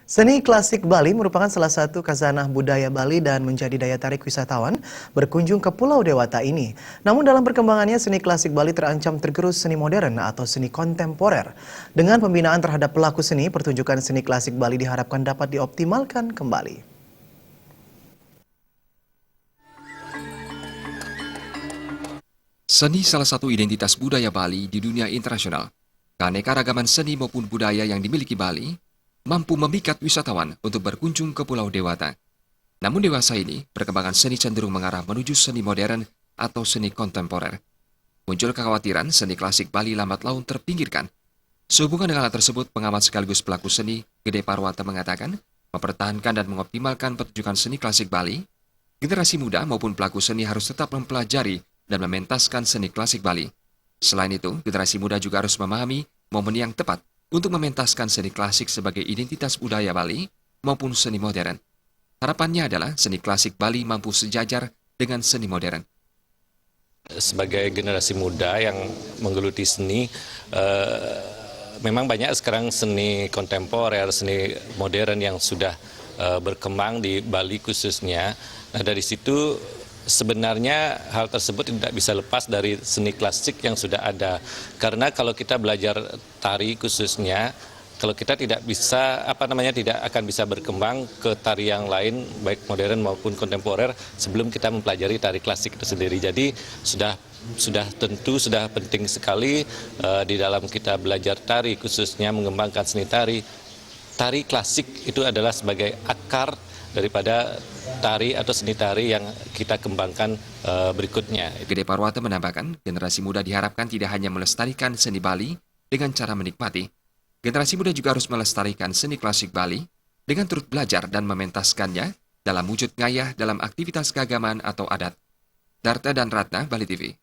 Seni klasik Bali merupakan salah satu khazanah budaya Bali dan menjadi daya tarik wisatawan berkunjung ke Pulau Dewata ini. Namun dalam perkembangannya, seni klasik Bali terancam tergerus seni modern atau seni kontemporer. Dengan pembinaan terhadap pelaku seni, pertunjukan seni klasik Bali diharapkan dapat dioptimalkan kembali. Seni salah satu identitas budaya Bali di dunia internasional. Keanekaragaman seni maupun budaya yang dimiliki Bali mampu memikat wisatawan untuk berkunjung ke Pulau Dewata. Namun dewasa ini, perkembangan seni cenderung mengarah menuju seni modern atau seni kontemporer. Muncul kekhawatiran seni klasik Bali lambat laun terpinggirkan. Sehubungan dengan hal tersebut, pengamat sekaligus pelaku seni, Gede Parwata mengatakan, mempertahankan dan mengoptimalkan pertunjukan seni klasik Bali, generasi muda maupun pelaku seni harus tetap mempelajari dan mementaskan seni klasik Bali. Selain itu, generasi muda juga harus memahami momen yang tepat untuk mementaskan seni klasik sebagai identitas budaya Bali maupun seni modern. Harapannya adalah seni klasik Bali mampu sejajar dengan seni modern. Sebagai generasi muda yang menggeluti seni, memang banyak sekarang seni kontemporer, seni modern yang sudah berkembang di Bali khususnya. Nah, dari situ sebenarnya hal tersebut tidak bisa lepas dari seni klasik yang sudah ada. Karena kalau kita belajar tari khususnya, kalau kita tidak bisa, tidak akan bisa berkembang ke tari yang lain, baik modern maupun kontemporer, sebelum kita mempelajari tari klasik itu sendiri. Jadi sudah penting sekali di dalam kita belajar tari, khususnya mengembangkan seni tari. Tari klasik itu adalah sebagai akar daripada tari atau seni tari yang kita kembangkan berikutnya. Gede Parwata menambahkan, generasi muda diharapkan tidak hanya melestarikan seni Bali dengan cara menikmati. Generasi muda juga harus melestarikan seni klasik Bali dengan turut belajar dan mementaskannya dalam wujud ngayah dalam aktivitas keagamaan atau adat. Darta dan Ratna, Bali TV.